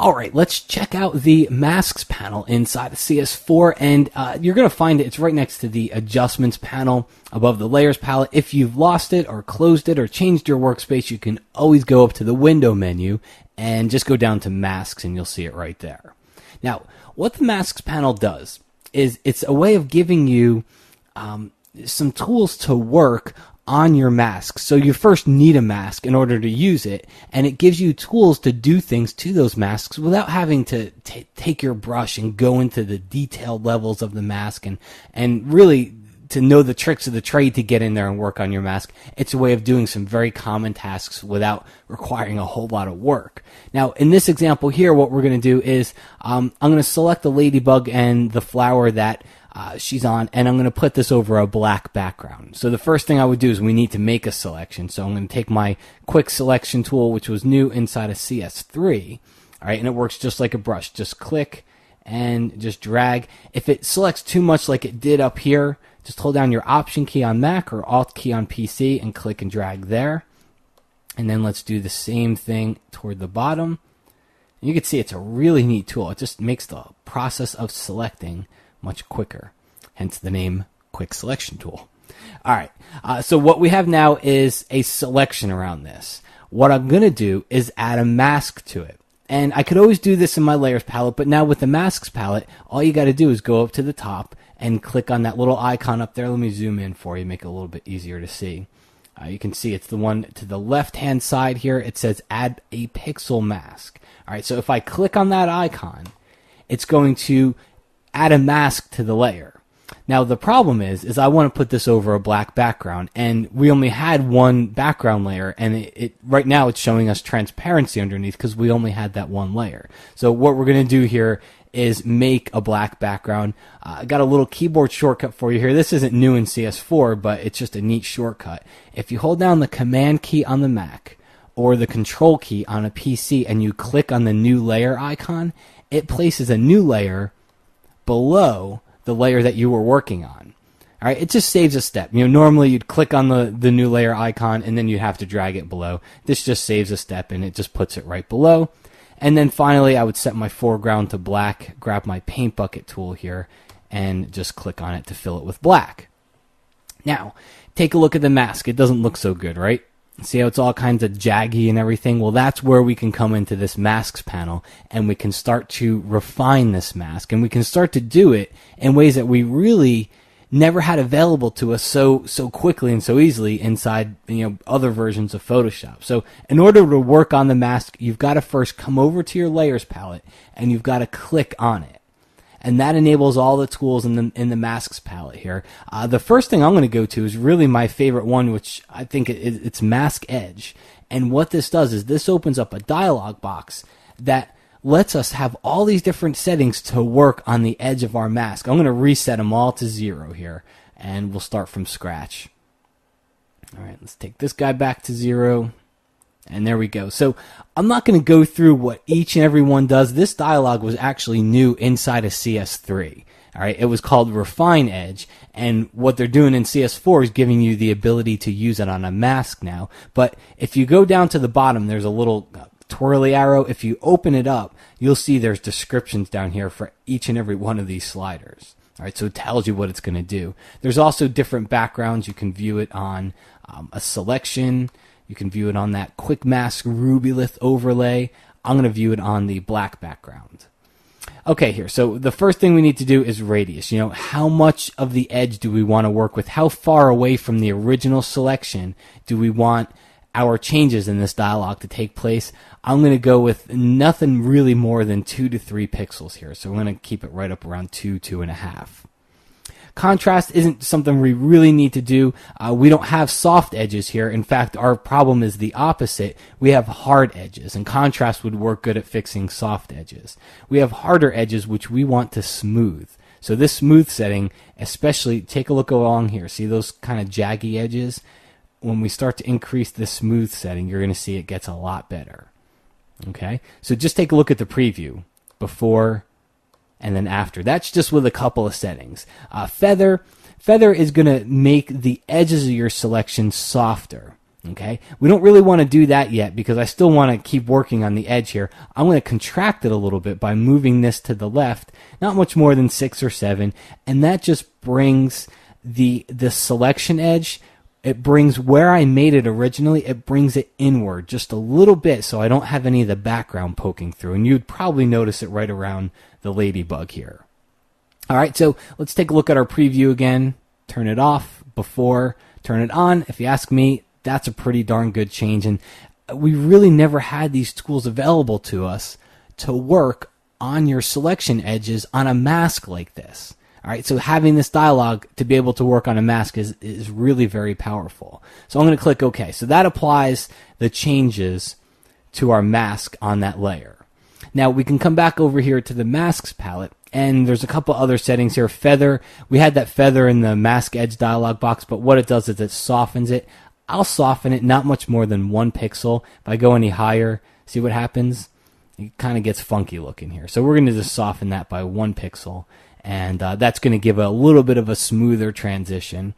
All right, let's check out the masks panel inside of CS4, and you're going to find it's right next to the adjustments panel above the layers palette. If you've lost it or closed it or changed your workspace, you can always go up to the window menu and just go down to masks and you'll see it right there. Now, what the masks panel does is it's a way of giving you some tools to work on your mask. So you first need a mask in order to use it, and it gives you tools to do things to those masks without having to take your brush and go into the detailed levels of the mask and really to know the tricks of the trade to get in there and work on your mask. It's a way of doing some very common tasks without requiring a whole lot of work. Now, in this example here, what we're going to do is I'm going to select the ladybug and the flower that she's on, and I'm going to put this over a black background. So the first thing I would do is we need to make a selection. So I'm going to take my quick selection tool, which was new inside of CS3. All right, and it works just like a brush. Just click and just drag. If it selects too much like it did up here, just hold down your Option key on Mac or Alt key on PC and click and drag there. And then let's do the same thing toward the bottom. You can see it's a really neat tool. It just makes the process of selecting much quicker, hence the name Quick Selection Tool. All right, so what we have now is a selection around this. What I'm going to do is add a mask to it. And I could always do this in my layers palette, but now with the masks palette, all you got to do is go up to the top and click on that little icon up there. Let me zoom in for you, make it a little bit easier to see. You can see it's the one to the left-hand side here. It says Add a Pixel Mask. All right, so if I click on that icon, it's going to add a mask to the layer. Now the problem is I want to put this over a black background, and we only had one background layer, and it right now it's showing us transparency underneath because we only had that one layer. So what we're going to do here is make a black background. I got a little keyboard shortcut for you here. This isn't new in CS4, but it's just a neat shortcut. If you hold down the Command key on the Mac or the Control key on a PC and you click on the new layer icon, it places a new layer below the layer that you were working on. All right, it just saves a step. You know, normally you'd click on the new layer icon and then you'd have to drag it below. This just saves a step and it just puts it right below. And then finally, I would set my foreground to black, grab my paint bucket tool here, and just click on it to fill it with black. Now, take a look at the mask. It doesn't look so good, right? See how it's all kinds of jaggy and everything? Well, that's where we can come into this masks panel, and we can start to refine this mask, and we can start to do it in ways that we really never had available to us so quickly and so easily inside, other versions of Photoshop. So in order to work on the mask, you've got to first come over to your layers palette and you've got to click on it. And that enables all the tools in the masks palette here. The first thing I'm going to go to is really my favorite one, which I think it's Mask Edge. And what this does is this opens up a dialog box that lets us have all these different settings to work on the edge of our mask. I'm going to reset them all to 0 here, and we'll start from scratch. All right, let's take this guy back to 0, and there we go. So I'm not going to go through what each and every one does. This dialog was actually new inside of CS3. All right, it was called Refine Edge, and what they're doing in CS4 is giving you the ability to use it on a mask now. But if you go down to the bottom, there's a little twirly arrow. If you open it up, you'll see there's descriptions down here for each and every one of these sliders. All right, so it tells you what it's going to do. There's also different backgrounds. You can view it on a selection. You can view it on that quick mask rubylith overlay. I'm going to view it on the black background. Okay, here. So the first thing we need to do is radius. How much of the edge do we want to work with? How far away from the original selection do we want our changes in this dialog to take place? I'm going to go with nothing really more than 2 to 3 pixels here. So we're going to keep it right up around 2.5. Contrast isn't something we really need to do. We don't have soft edges here. In fact, our problem is the opposite. We have hard edges, and contrast would work good at fixing soft edges. We have harder edges, which we want to smooth. So this smooth setting, especially, take a look along here. See those kind of jaggy edges? When we start to increase the smooth setting, you're going to see it gets a lot better. Okay, so just take a look at the preview before and then after. That's just with a couple of settings. Feather is going to make the edges of your selection softer. Okay, we don't really want to do that yet because I still want to keep working on the edge here. I'm going to contract it a little bit by moving this to the left, not much more than 6 or 7, and that just brings the selection edge, it brings where I made it originally, it brings it inward just a little bit so I don't have any of the background poking through, and you'd probably notice it right around the ladybug here. All right, so let's take a look at our preview again. Turn it off before, turn it on. If you ask me, that's a pretty darn good change, and we really never had these tools available to us to work on your selection edges on a mask like this. All right, so having this dialog to be able to work on a mask is really very powerful. So I'm going to click OK. So that applies the changes to our mask on that layer. Now we can come back over here to the masks palette, and there's a couple other settings here. Feather, we had that feather in the mask edge dialog box, but what it does is it softens it. I'll soften it not much more than 1 pixel. If I go any higher, see what happens? It kind of gets funky looking here. So we're going to just soften that by 1 pixel, and that's going to give a little bit of a smoother transition.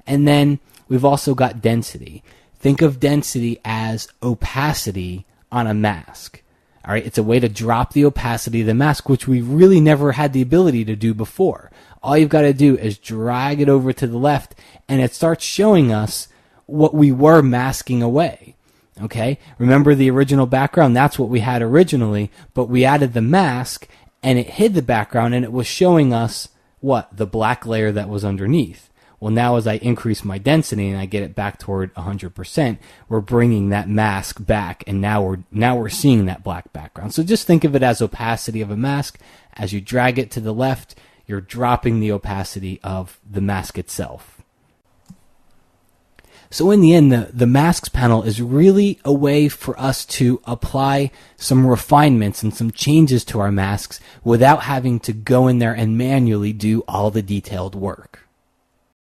And then we've also got density. Think of density as opacity on a mask. All right, it's a way to drop the opacity of the mask, which we really never had the ability to do before. All you've got to do is drag it over to the left, and it starts showing us what we were masking away. Okay, remember the original background? That's what we had originally, but we added the mask and it hid the background, and it was showing us what? The black layer that was underneath. Well, now as I increase my density and I get it back toward 100%, we're bringing that mask back, and now we're seeing that black background. So just think of it as opacity of a mask. As you drag it to the left, you're dropping the opacity of the mask itself. So in the end, the masks panel is really a way for us to apply some refinements and some changes to our masks without having to go in there and manually do all the detailed work.